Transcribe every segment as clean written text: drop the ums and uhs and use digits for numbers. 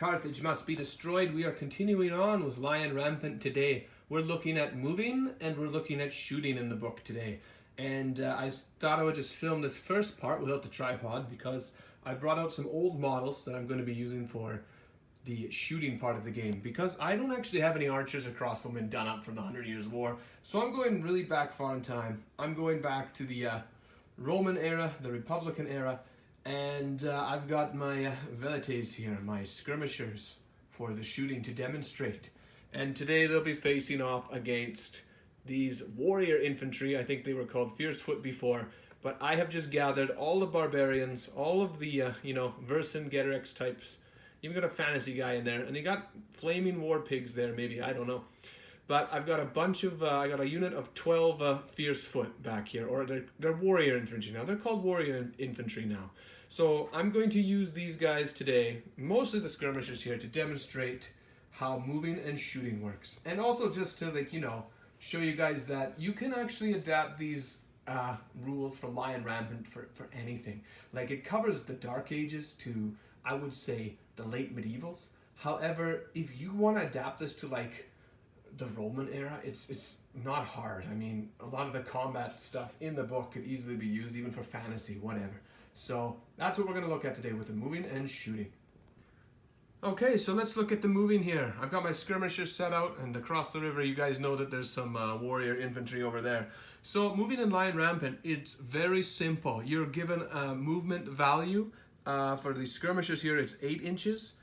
Carthage must be destroyed. We are continuing on with Lion Rampant today. We're looking at moving and we're looking at shooting in the book today. And I thought I would just film this first part without the tripod because I brought out some old models that I'm going to be using for the shooting part of the game, because I don't actually have any archers or crossbowmen done up from the 100 Years' War. So I'm going really back far in time. I'm going back to the Roman era, the Republican era, and I've got my velites here, my skirmishers for the shooting to demonstrate. And today they'll be facing off against these warrior infantry. I think they were called Fierce Foot before, but I have just gathered all the barbarians, all of the Vercingetorix types. Even got a fantasy guy in there, and you got flaming war pigs there, maybe, I don't know. But I've got a bunch of, I got a unit of 12 Fierce Foot back here, or they're warrior infantry now. They're called warrior infantry now. So I'm going to use these guys today, mostly the skirmishers here, to demonstrate how moving and shooting works. And also just to, show you guys that you can actually adapt these rules for Lion Rampant for anything. Like, it covers the Dark Ages to, I would say, the late medievals. However, if you want to adapt this to like the Roman era, it's not hard. I mean, a lot of the combat stuff in the book could easily be used even for fantasy, whatever. So that's what we're going to look at today with the moving and shooting. Okay, so let's look at the moving here. I've got my skirmishers set out, and across the river you guys know that there's some warrior infantry over there. So moving in Lion Rampant, it's very simple. You're given a movement value. For the skirmishers here, it's 8 inches,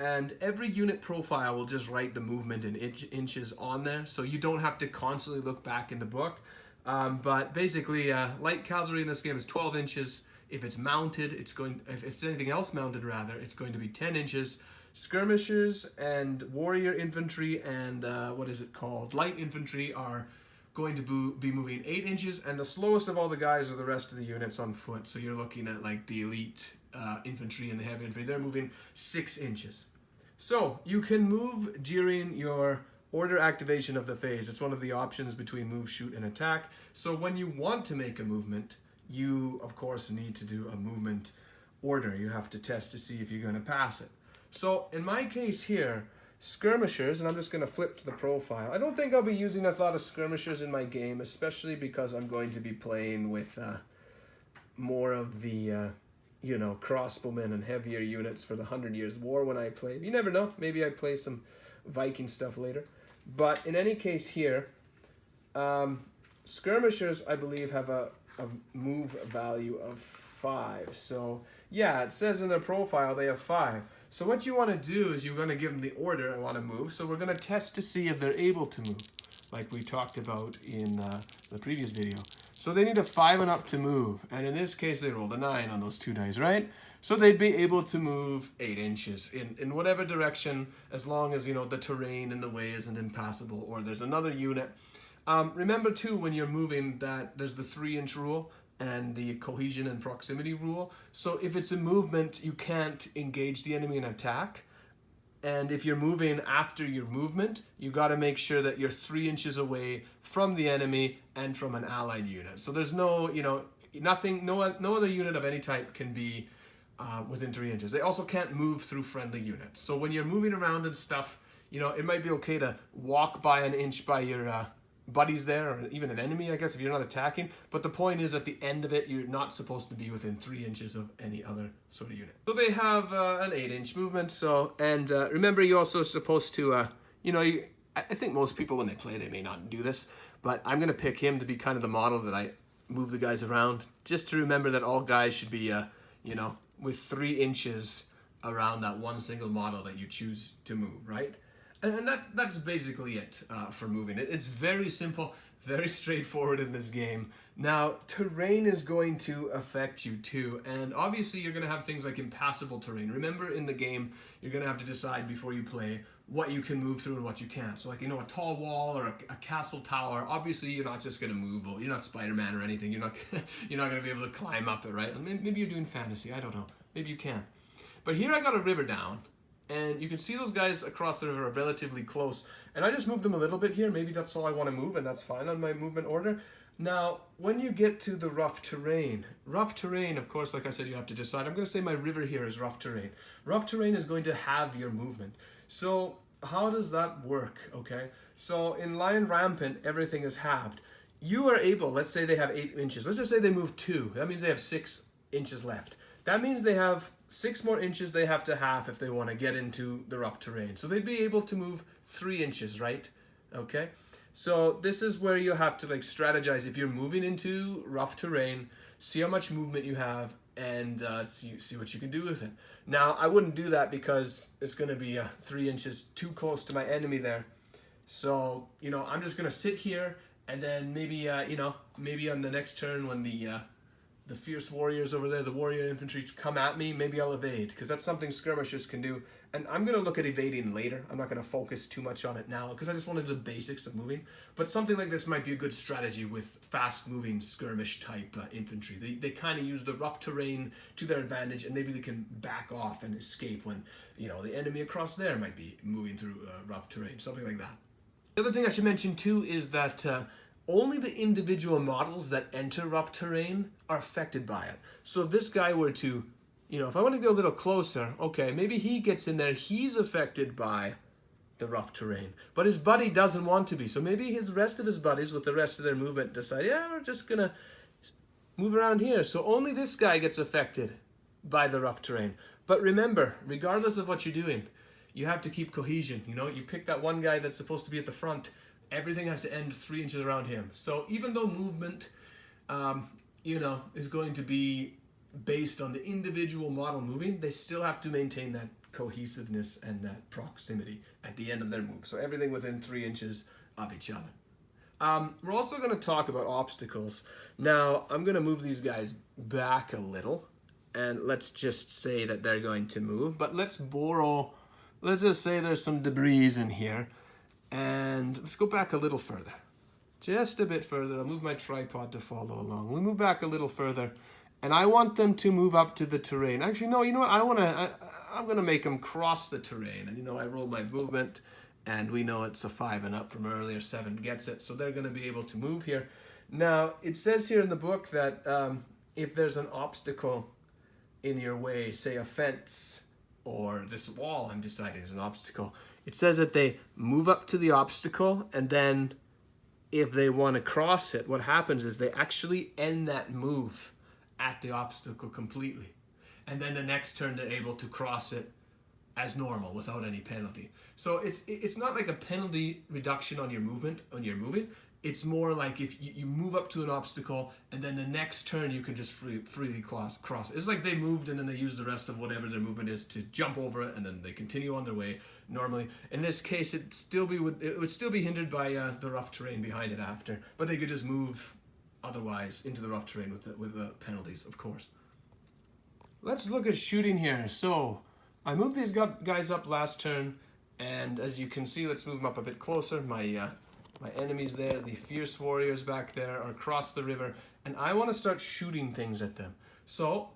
and every unit profile will just write the movement in inches on there, so you don't have to constantly look back in the book. But basically, light cavalry in this game is 12 inches. If it's mounted, if it's anything else mounted rather, it's going to be 10 inches. Skirmishers and warrior infantry and light infantry are going to be moving 8 inches, and the slowest of all the guys are the rest of the units on foot. So you're looking at like the elite infantry and the heavy infantry. They're moving 6 inches. So you can move during your order activation of the phase. It's one of the options between move, shoot, and attack. So when you want to make a movement, you of course need to do a movement order. You have to test to see if you're going to pass it. So in my case here, skirmishers, and I'm just going to flip to the profile. I don't think I'll be using a lot of skirmishers in my game, especially because I'm going to be playing with more of the crossbowmen and heavier units for the 100 Years' War when I play. You never know, maybe I play some Viking stuff later. But in any case here, skirmishers, I believe, have a move value of 5. So yeah, it says in their profile they have 5. So what you want to do is you're going to give them the order, I want to move. So we're going to test to see if they're able to move, like we talked about in the previous video. So they need a 5 and up to move. And in this case, they rolled a 9 on those 2 dice, right? So they'd be able to move 8 inches in whatever direction, as long as, the terrain in the way isn't impassable or there's another unit. Remember, too, when you're moving that there's the 3-inch rule and the cohesion and proximity rule. So if it's a movement, you can't engage the enemy in attack. And if you're moving after your movement, you got to make sure that you're 3 inches away from the enemy and from an allied unit. So there's no other unit of any type can be within 3 inches. They also can't move through friendly units. So when you're moving around and stuff, it might be okay to walk by an inch by your buddies there, or even an enemy, I guess, if you're not attacking. But the point is, at the end of it, you're not supposed to be within 3 inches of any other sort of unit. So they have an 8-inch movement. So, and remember, you're also supposed to, I think most people when they play, they may not do this, but I'm going to pick him to be kind of the model that I move the guys around, just to remember that all guys should be, with 3 inches around that one single model that you choose to move, right? And that's basically it for moving. It's very simple, very straightforward in this game. Now, terrain is going to affect you too, and obviously you're going to have things like impassable terrain. Remember, in the game, you're going to have to decide before you play what you can move through and what you can't. So like, a tall wall or a castle tower, obviously you're not just going to move. You're not Spider-Man or anything. You're not going to be able to climb up it, right? Maybe you're doing fantasy. I don't know. Maybe you can. But here I got a river down. And you can see those guys across the river are relatively close. And I just moved them a little bit here. Maybe that's all I want to move, and that's fine on my movement order. Now, when you get to the rough terrain, of course, like I said, you have to decide. I'm going to say my river here is rough terrain. Rough terrain is going to have your movement. So how does that work, okay? So in Lion Rampant, everything is halved. You are able, let's say they have 8 inches. Let's just say they move 2. That means they have 6 inches left. That means they have 6 more inches they have to halve if they want to get into the rough terrain. So they'd be able to move 3 inches, right? Okay. So this is where you have to like strategize. If you're moving into rough terrain, see how much movement you have and see what you can do with it. Now, I wouldn't do that because it's going to be 3 inches too close to my enemy there. So, you know, I'm just going to sit here and then maybe, you know, maybe on the next turn when the fierce warriors over there, the warrior infantry come at me, maybe I'll evade, because that's something skirmishers can do. And I'm going to look at evading later. I'm not going to focus too much on it now, because I just want to do the basics of moving. But something like this might be a good strategy with fast-moving skirmish-type infantry. They kind of use the rough terrain to their advantage, and maybe they can back off and escape when, you know, the enemy across there might be moving through rough terrain, something like that. The other thing I should mention, too, is that only the individual models that enter rough terrain are affected by it. So if this guy were to, you know, if I want to go a little closer, okay, maybe he gets in there, he's affected by the rough terrain. But his buddy doesn't want to be. So maybe his rest of his buddies with the rest of their movement decide, yeah, we're just going to move around here. So only this guy gets affected by the rough terrain. But remember, regardless of what you're doing, you have to keep cohesion. You know, you pick that one guy that's supposed to be at the front, everything has to end 3 inches around him. So even though movement, you know, is going to be based on the individual model moving, they still have to maintain that cohesiveness and that proximity at the end of their move. So everything within 3 inches of each other. We're also going to talk about obstacles. Now, I'm going to move these guys back a little, and let's just say that they're going to move. But let's just say there's some debris in here. And let's go back a little further. Just a bit further. I'll move my tripod to follow along. We move back a little further. And I want them to move up to the terrain. Actually, no, you know what? I'm going to make them cross the terrain. And, you know, I roll my movement. And we know it's a 5 and up from earlier. 7 gets it. So they're going to be able to move here. Now, it says here in the book that if there's an obstacle in your way, say a fence or this wall I'm deciding is an obstacle, it says that they move up to the obstacle, and then if they want to cross it, what happens is they actually end that move at the obstacle completely. And then the next turn they're able to cross it as normal without any penalty. So it's not like a penalty reduction on your movement, on your moving. It's more like if you move up to an obstacle and then the next turn you can just freely cross. It's like they moved and then they use the rest of whatever their movement is to jump over it, and then they continue on their way normally. In this case, it would still be hindered by the rough terrain behind it after, but they could just move otherwise into the rough terrain with the penalties, of course. Let's look at shooting here. So I moved these guys up last turn, and as you can see, let's move them up a bit closer. My enemies there, the fierce warriors back there, are across the river, and I want to start shooting things at them. So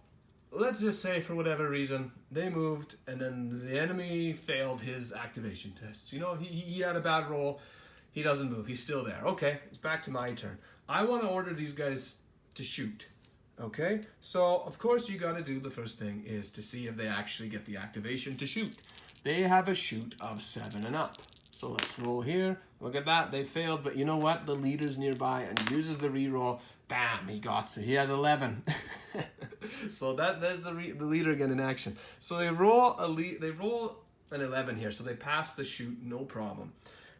let's just say for whatever reason they moved, and then the enemy failed his activation tests. You know, he had a bad roll. He doesn't move. He's still there. Okay, it's back to my turn. I want to order these guys to shoot. Okay, so of course you got to do the first thing is to see if they actually get the activation to shoot. They have a shoot of 7 and up. So let's roll here. Look at that. They failed, but you know what? The leader's nearby and uses the reroll. Bam, he got it. He has 11. So there's the leader again in action. So they roll an 11 here. So they pass the shoot, no problem.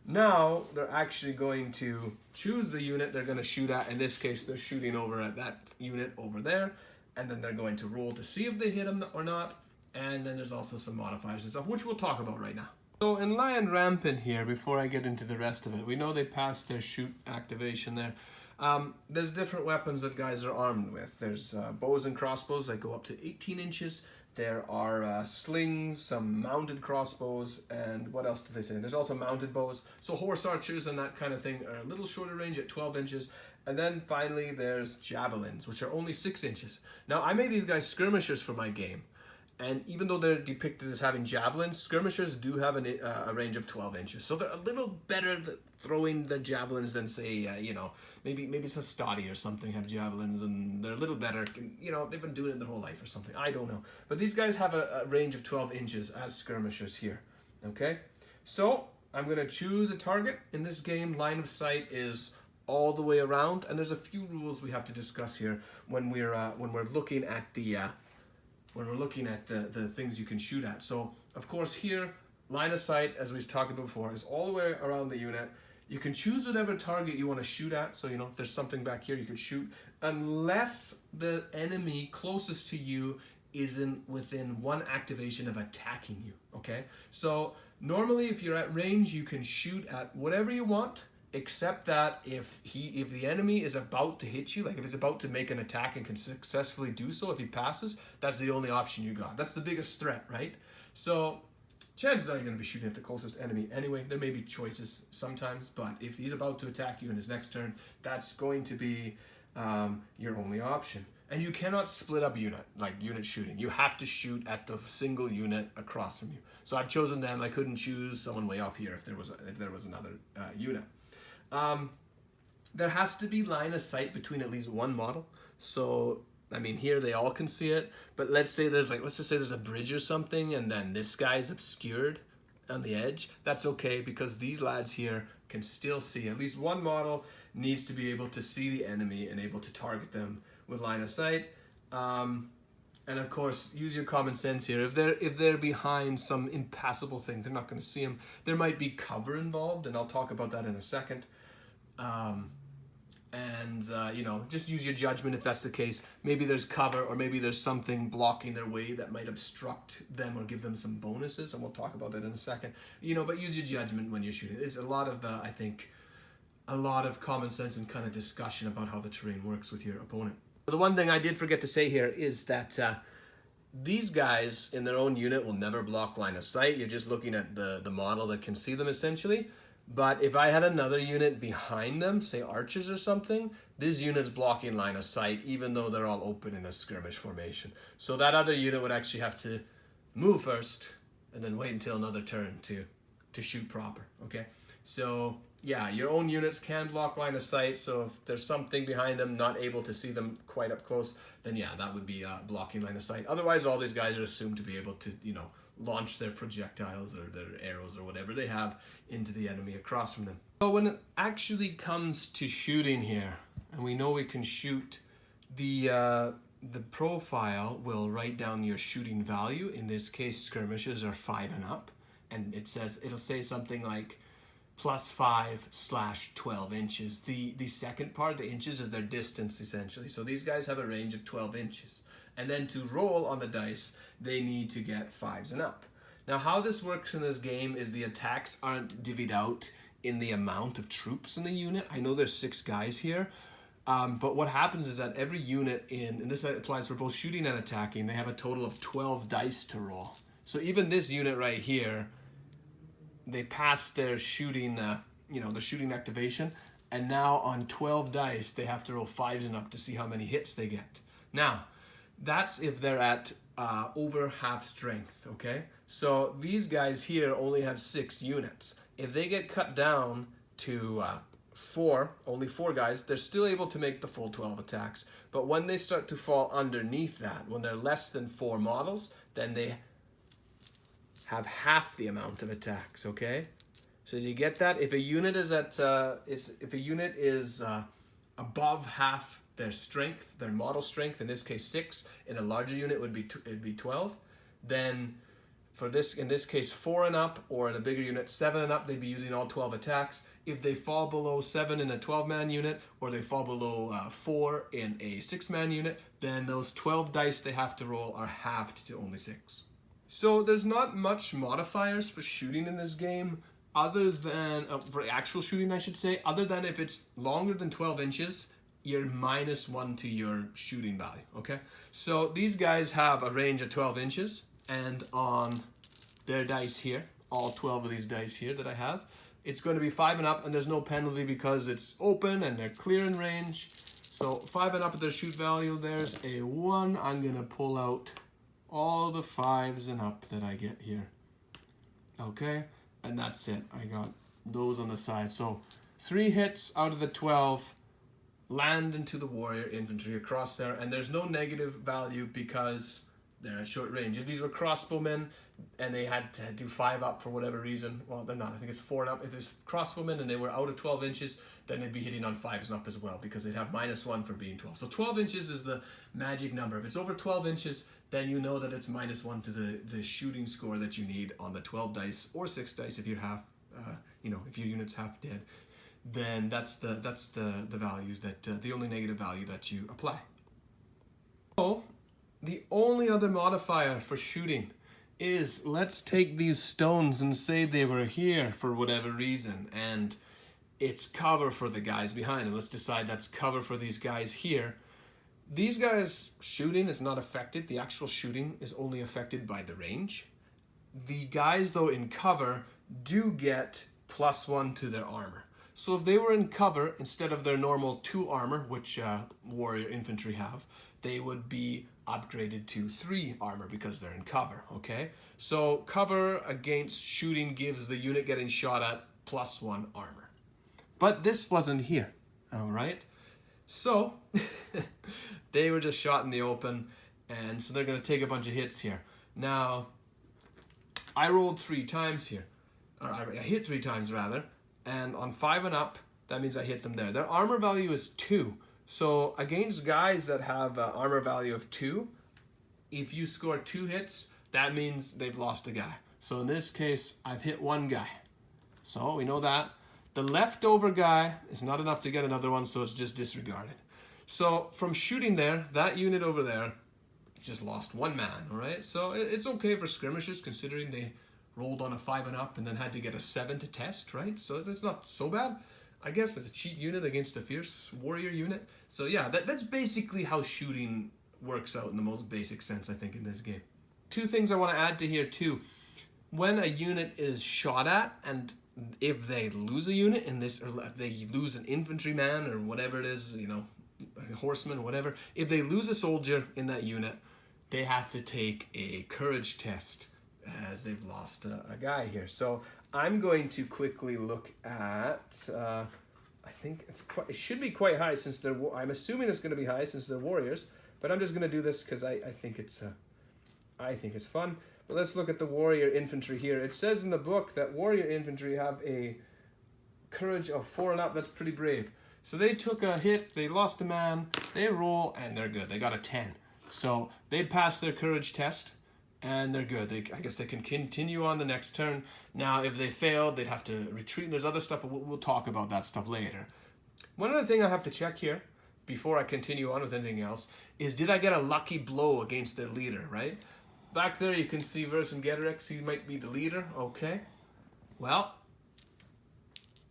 Now they're actually going to choose the unit they're going to shoot at. In this case, they're shooting over at that unit over there. And then they're going to roll to see if they hit them or not. And then there's also some modifiers and stuff, which we'll talk about right now. So in Lion Rampant here, before I get into the rest of it, we know they passed their shoot activation there. There's different weapons that guys are armed with. There's bows and crossbows that go up to 18 inches. There are slings, some mounted crossbows, and what else did they say? There's also mounted bows. So horse archers and that kind of thing are a little shorter range at 12 inches. And then finally there's javelins, which are only 6 inches. Now I made these guys skirmishers for my game. And even though they're depicted as having javelins, skirmishers do have a range of 12 inches. So they're a little better at throwing the javelins than, say, maybe it's a Stoddy or something have javelins, and they're a little better. They've been doing it their whole life or something. I don't know. But these guys have a range of 12 inches as skirmishers here. Okay? So I'm going to choose a target. In this game, line of sight is all the way around, and there's a few rules we have to discuss here when we're looking at the things you can shoot at. So of course here, line of sight, as we talked about before, is all the way around the unit. You can choose whatever target you want to shoot at. So if there's something back here, you could shoot, unless the enemy closest to you isn't within one activation of attacking you. Okay, so normally if you're at range, you can shoot at whatever you want, except that if the enemy is about to hit you, like if it's about to make an attack and can successfully do so, if he passes, that's the only option you got. That's the biggest threat, right? So chances are you're going to be shooting at the closest enemy anyway. There may be choices sometimes, but if he's about to attack you in his next turn, that's going to be your only option. And you cannot split up unit shooting. You have to shoot at the single unit across from you. So I've chosen them. I couldn't choose someone way off here if there was another unit. There has to be line of sight between at least one model. So here they all can see it, but let's just say there's a bridge or something, and then this guy's obscured on the edge. That's okay, because these lads here can still see. At least one model needs to be able to see the enemy and able to target them with line of sight. And of course, use your common sense here. If they're behind some impassable thing, they're not going to see them. There might be cover involved, and I'll talk about that in a second. Just use your judgment if that's the case. Maybe there's cover, or maybe there's something blocking their way that might obstruct them or give them some bonuses, and we'll talk about that in a second. But use your judgment when you're shooting. There's a lot of, a lot of common sense and kind of discussion about how the terrain works with your opponent. The one thing I did forget to say here is that these guys in their own unit will never block line of sight. You're just looking at the model that can see them, essentially. But if I had another unit behind them, say archers or something, this unit's blocking line of sight, even though they're all open in a skirmish formation. So that other unit would actually have to move first and then wait until another turn to shoot proper, okay? So yeah, your own units can block line of sight, so if there's something behind them, not able to see them quite up close, then yeah, that would be blocking line of sight. Otherwise, all these guys are assumed to be able to, launch their projectiles or their arrows or whatever they have into the enemy across from them. So when it actually comes to shooting here, and we know we can shoot, the profile will write down your shooting value. In this case, skirmishes are 5 and up, and it'll say something like +5/12 inches. The second part, the inches, is their distance essentially. So these guys have a range of 12 inches. And then to roll on the dice, they need to get 5s and up. Now how this works in this game is the attacks aren't divvied out in the amount of troops in the unit. I know there's 6 guys here, but what happens is that every unit and this applies for both shooting and attacking, they have a total of 12 dice to roll. So even this unit right here, they pass their shooting, the shooting activation, and now on 12 dice, they have to roll 5s and up to see how many hits they get. Now, that's if they're at over half strength, okay? So these guys here only have 6 units. If they get cut down to 4, only 4 guys, they're still able to make the full 12 attacks. But when they start to fall underneath that, when they're less than 4 models, then they have half the amount of attacks, okay? So do you get that? If a unit is above half their strength, their model strength, in this case 6, in a larger unit it'd be 12, then in this case 4 and up, or in a bigger unit 7 and up, they'd be using all 12 attacks. If they fall below 7 in a 12-man unit, or they fall below 4 in a 6-man unit, then those 12 dice they have to roll are halved to only 6. So there's not much modifiers for shooting in this game, other than, for actual shooting I should say, other than if it's longer than 12 inches, you're -1 to your shooting value, okay? So these guys have a range of 12 inches, and on their dice here, all 12 of these dice here that I have, it's going to be 5 and up, and there's no penalty because it's open and they're clear in range. So 5 and up at their shoot value, there's a 1. I'm going to pull out all the 5s and up that I get here. Okay, and that's it. I got those on the side. So 3 hits out of the 12 land into the warrior infantry across there, and there's no negative value because they're at short range. If these were crossbowmen and they had to do 5 up for whatever reason, well, they're not. I think it's 4 and up. If it's crossbowmen and they were out of 12 inches, then they'd be hitting on 5s and up as well because they'd have -1 for being 12. So 12 inches is the magic number. If it's over 12 inches, then you know that it's -1 to the shooting score that you need on the 12 dice or 6 dice if you're half, if your unit's half dead. Then that's the values that the only negative value that you apply. So the only other modifier for shooting is, let's take these stones and say they were here for whatever reason, and it's cover for the guys behind, and let's decide that's cover for these guys here. These guys shooting is not affected. The actual shooting is only affected by the range. The guys though in cover do get +1 to their armor. So if they were in cover, instead of their normal 2 armor, which warrior infantry have, they would be upgraded to 3 armor because they're in cover, okay? So cover against shooting gives the unit getting shot at +1 armor. But this wasn't here, all right? So they were just shot in the open, and so they're going to take a bunch of hits here. Now, I rolled 3 times here, or I hit 3 times rather, and on 5 and up, that means I hit them there. Their armor value is 2. So against guys that have an armor value of 2, if you score 2 hits, that means they've lost a guy. So in this case, I've hit 1 guy. So we know that. The leftover guy is not enough to get another one, so it's just disregarded. So from shooting there, that unit over there just lost 1 man, all right? So it's okay for skirmishers considering they rolled on a 5 and up and then had to get a 7 to test, right? So it's not so bad. I guess it's a cheat unit against a fierce warrior unit. So yeah, that's basically how shooting works out in the most basic sense, I think, in this game. 2 things I want to add to here too. When a unit is shot at, and if they lose a unit in this, or if they lose an infantryman or whatever it is, a horseman, whatever, if they lose a soldier in that unit, they have to take a courage test as they've lost a guy here. So I'm going to quickly look at, I think it should be quite high since I'm assuming it's going to be high since they're warriors, but I'm just going to do this because I think it's fun. But let's look at the warrior infantry here. It says in the book that warrior infantry have a courage of 4 and up. That's pretty brave. So they took a hit, they lost a man, they roll, and they're good. They got a 10. So they passed their courage test, and they're good. I guess they can continue on the next turn. Now, if they failed, they'd have to retreat, and there's other stuff, but we'll talk about that stuff later. One other thing I have to check here, before I continue on with anything else, is did I get a lucky blow against their leader, right? Back there you can see Vercingetorix, he might be the leader, okay. Well,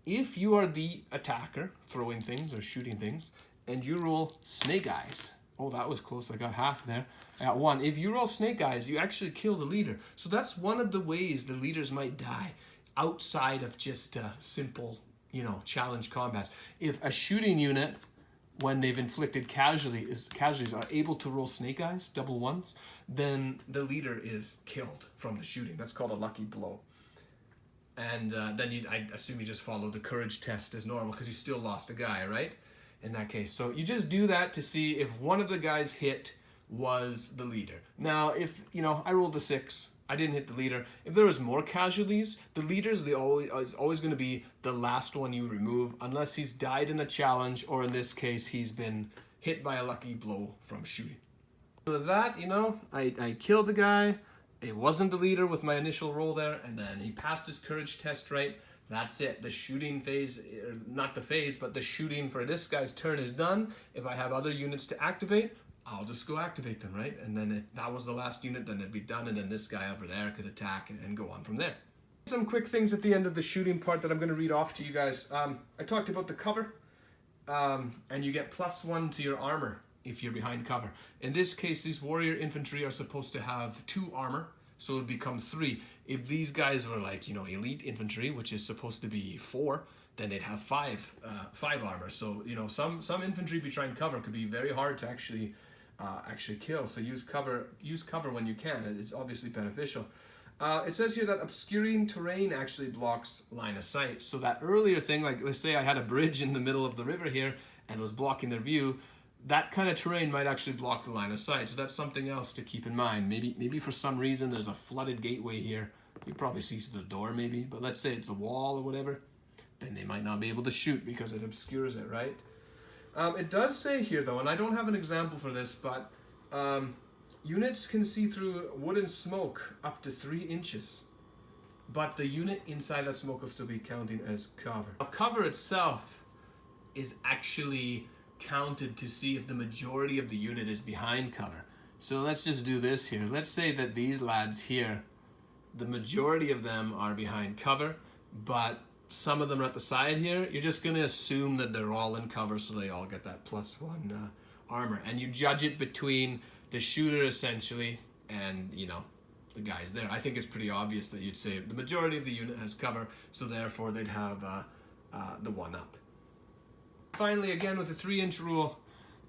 if you are the attacker, throwing things or shooting things, and you roll snake eyes, oh, that was close, I got half there. I got 1. If you roll snake eyes, you actually kill the leader. So that's one of the ways the leaders might die, outside of just simple, challenge combats. If a shooting unit, when they've inflicted casualties are able to roll snake eyes, double 1s, then the leader is killed from the shooting. That's called a lucky blow. And then I assume you just follow the courage test as normal because you still lost a guy, right? In that case. So you just do that to see if one of the guys hit was the leader. Now, if, I rolled a 6, I didn't hit the leader. If there was more casualties, the leader is always going to be the last one you remove, unless he's died in a challenge, or in this case, he's been hit by a lucky blow from shooting. So that, I killed the guy. It wasn't the leader with my initial roll there, and then he passed his courage test right. That's it. The shooting phase, not the phase, but the shooting for this guy's turn is done. If I have other units to activate, I'll just go activate them, right? And then if that was the last unit, then it'd be done, and then this guy over there could attack and go on from there. Some quick things at the end of the shooting part that I'm going to read off to you guys. I talked about the cover, and you get +1 to your armor if you're behind cover. In this case, these warrior infantry are supposed to have 2 armor, so it would become 3. If these guys were like, elite infantry, which is supposed to be 4, then they'd have 5 armor. So, some infantry behind cover could be very hard to actually actually kill. So use cover when you can. It's obviously beneficial. It says here that obscuring terrain actually blocks line of sight. So that earlier thing, like let's say I had a bridge in the middle of the river here and was blocking their view, that kind of terrain might actually block the line of sight. So that's something else to keep in mind. Maybe for some reason there's a flooded gateway here. You probably see the door maybe, but let's say it's a wall or whatever, then they might not be able to shoot because it obscures it, right? It does say here though, and I don't have an example for this, but units can see through wood and smoke up to 3 inches, but the unit inside that smoke will still be counting as cover. Now, cover itself is actually counted to see if the majority of the unit is behind cover. So let's just do this here. Let's say that these lads here, the majority of them are behind cover, but some of them are at the side here. You're just going to assume that they're all in cover, so they all get that +1 armor. And you judge it between the shooter essentially and, you know, the guys there. I think it's pretty obvious that you'd say the majority of the unit has cover, so therefore they'd have the 1 up. Finally, again with the 3-inch rule,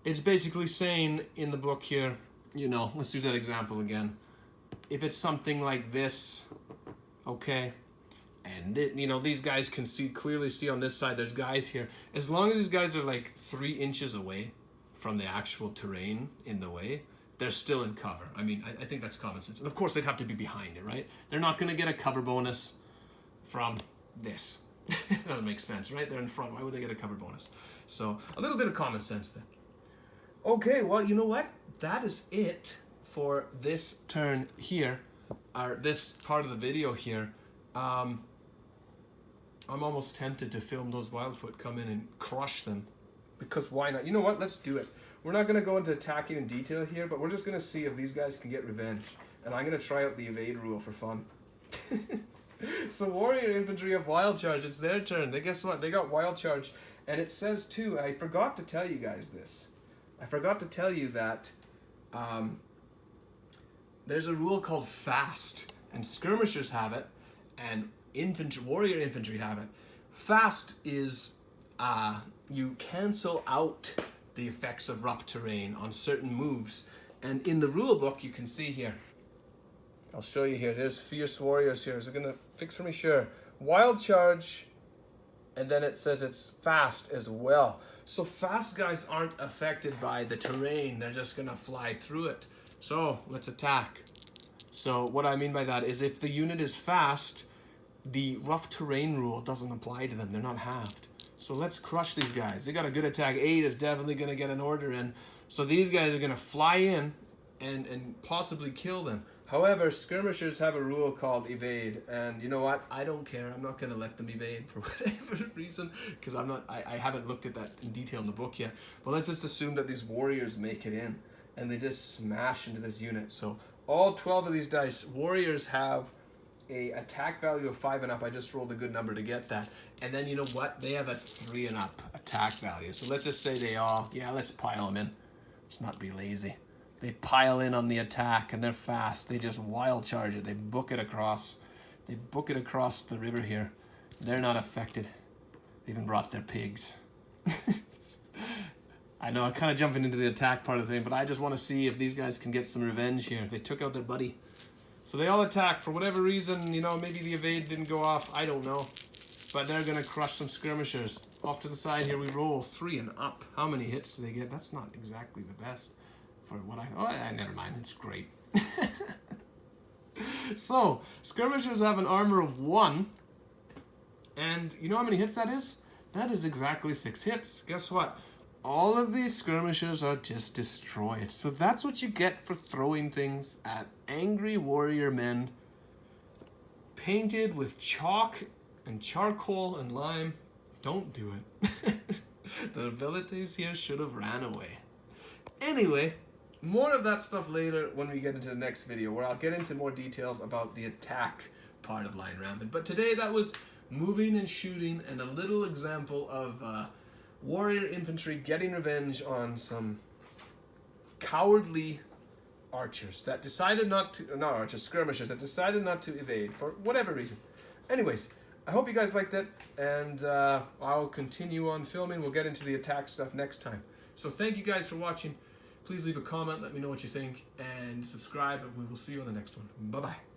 it's basically saying in the book here, you know, let's use that example again. If it's something like this, okay, and you know, these guys can clearly see on this side there's guys here. As long as these guys are like 3 inches away from the actual terrain in the way, they're still in cover. I mean, I think that's common sense. And of course, they'd have to be behind it, right? They're not going to get a cover bonus from this. That makes sense, right? They're in front. Why would they get a cover bonus? So a little bit of common sense there. Okay, well, you know what? That is it for this turn here, or this part of the video here. I'm almost tempted to film those Wildfoot come in and crush them, because why not? You know what? Let's do it. We're not going to go into attacking in detail here, but we're just going to see if these guys can get revenge. And I'm going to try out the evade rule for fun. So warrior infantry have wild charge. It's their turn. Guess what? They got wild charge. And it says too, I forgot to tell you guys this. I forgot to tell you that there's a rule called fast. And skirmishers have it. And warrior infantry have it. Fast is you cancel out the effects of rough terrain on certain moves. And in the rule book, you can see here, I'll show you here, there's fierce warriors here. Is it gonna fix for me? Sure. Wild charge, and then it says it's fast as well. So fast guys aren't affected by the terrain, they're just gonna fly through it. So let's attack. So what I mean by that is if the unit is fast, the rough terrain rule doesn't apply to them, they're not halved. So let's crush these guys. They got a good attack. 8 is definitely gonna get an order in. So these guys are gonna fly in and possibly kill them. However, skirmishers have a rule called evade, and you know what? I don't care. I'm not going to let them evade for whatever reason, because I haven't looked at that in detail in the book yet. But let's just assume that these warriors make it in, and they just smash into this unit. So all 12 of these dice, warriors have a attack value of 5 and up. I just rolled a good number to get that. And then you know what? They have a 3 and up attack value. So let's just say they all, yeah, let's pile them in. Let's not be lazy. They pile in on the attack and they're fast. They just wild charge it. They book it across. They book it across the river here. They're not affected. They even brought their pigs. I know I'm kind of jumping into the attack part of the thing, but I just want to see if these guys can get some revenge here. They took out their buddy. So they all attack for whatever reason. You know, maybe the evade didn't go off. I don't know. But they're going to crush some skirmishers. Off to the side here we roll 3 and up. How many hits do they get? That's not exactly the best. For what never mind, it's great. So, skirmishers have an armor of 1. And you know how many hits that is? That is exactly 6 hits. Guess what? All of these skirmishers are just destroyed. So that's what you get for throwing things at angry warrior men painted with chalk and charcoal and lime. Don't do it. The abilities here should have ran away. Anyway, more of that stuff later when we get into the next video, where I'll get into more details about the attack part of Lion Rampant. But today that was moving and shooting and a little example of warrior infantry getting revenge on some cowardly archers that decided skirmishers that decided not to evade for whatever reason. Anyways, I hope you guys liked it, and I'll continue on filming. We'll get into the attack stuff next time. So thank you guys for watching. Please leave a comment, let me know what you think, and subscribe, and we will see you on the next one. Bye-bye.